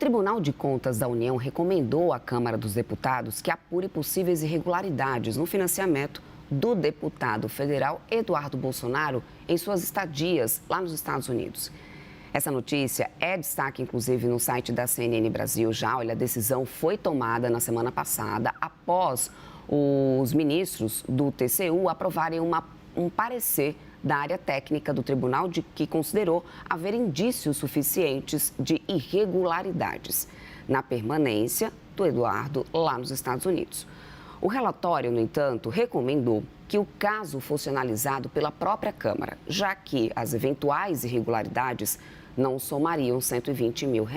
Tribunal de Contas da União recomendou à Câmara dos Deputados que apure possíveis irregularidades no financiamento do deputado federal Eduardo Bolsonaro em suas estadias lá nos Estados Unidos. Essa notícia é destaque, inclusive, no site da CNN Brasil já. Olha, a decisão foi tomada na semana passada após os ministros do TCU aprovarem um parecer da área técnica do tribunal que considerou haver indícios suficientes de irregularidades na permanência do Eduardo lá nos Estados Unidos. O relatório, no entanto, recomendou que o caso fosse analisado pela própria Câmara, já que as eventuais irregularidades não somariam R$120 mil,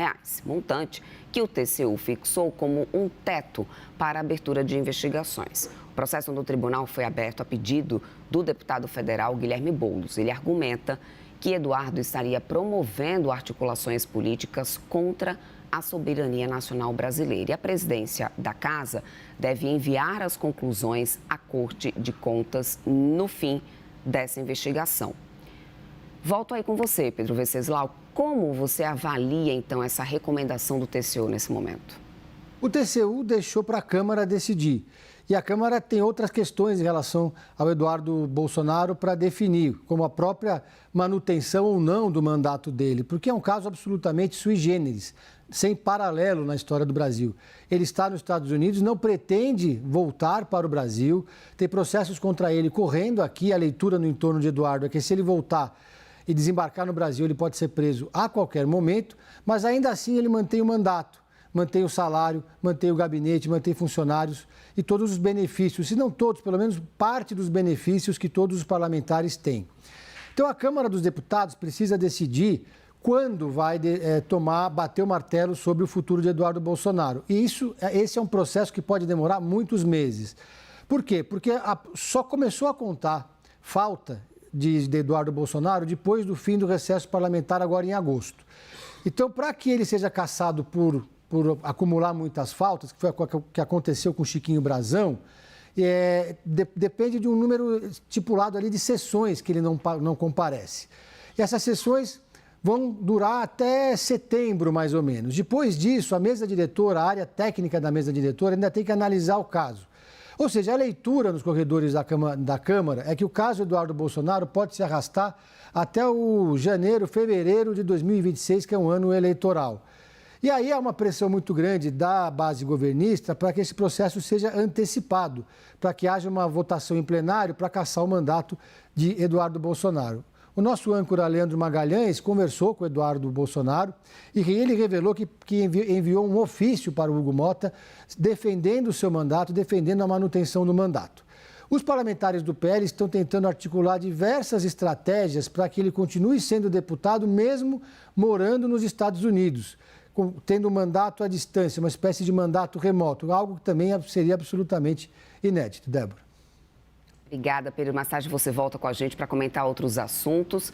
montante que o TCU fixou como um teto para a abertura de investigações. O processo no tribunal foi aberto a pedido do deputado federal Guilherme Boulos. Ele argumenta que Eduardo estaria promovendo articulações políticas contra a soberania nacional brasileira. E a presidência da Casa deve enviar as conclusões à Corte de Contas no fim dessa investigação. Volto aí com você, Pedro Venceslau. Como você avalia, então, essa recomendação do TCU nesse momento? O TCU deixou para a Câmara decidir. E a Câmara tem outras questões em relação ao Eduardo Bolsonaro para definir, como a própria manutenção ou não do mandato dele, porque é um caso absolutamente sui generis, sem paralelo na história do Brasil. Ele está nos Estados Unidos, não pretende voltar para o Brasil, tem processos contra ele correndo aqui. A leitura no entorno de Eduardo é que, se ele voltar e desembarcar no Brasil, ele pode ser preso a qualquer momento, mas ainda assim ele mantém o mandato, mantém o salário, mantém o gabinete, mantém funcionários e todos os benefícios, se não todos, pelo menos parte dos benefícios que todos os parlamentares têm. Então a Câmara dos Deputados precisa decidir quando vai bater o martelo sobre o futuro de Eduardo Bolsonaro. E esse é um processo que pode demorar muitos meses. Por quê? Porque só começou a contar falta de Eduardo Bolsonaro depois do fim do recesso parlamentar, agora em agosto. Então, para que ele seja cassado por acumular muitas faltas, que foi o que aconteceu com Chiquinho Brazão, depende de um número estipulado ali de sessões que ele não comparece. E essas sessões vão durar até setembro, mais ou menos. Depois disso, a mesa diretora, a área técnica da mesa diretora, ainda tem que analisar o caso. Ou seja, a leitura nos corredores da Câmara é que o caso Eduardo Bolsonaro pode se arrastar até o fevereiro de 2026, que é um ano eleitoral. E aí há uma pressão muito grande da base governista para que esse processo seja antecipado, para que haja uma votação em plenário para cassar o mandato de Eduardo Bolsonaro. O nosso âncora, Leandro Magalhães, conversou com o Eduardo Bolsonaro e ele revelou que enviou um ofício para o Hugo Motta defendendo o seu mandato, defendendo a manutenção do mandato. Os parlamentares do PL estão tentando articular diversas estratégias para que ele continue sendo deputado, mesmo morando nos Estados Unidos, tendo um mandato à distância, uma espécie de mandato remoto, algo que também seria absolutamente inédito. Débora. Obrigada, Pedro. Mais tarde você volta com a gente para comentar outros assuntos.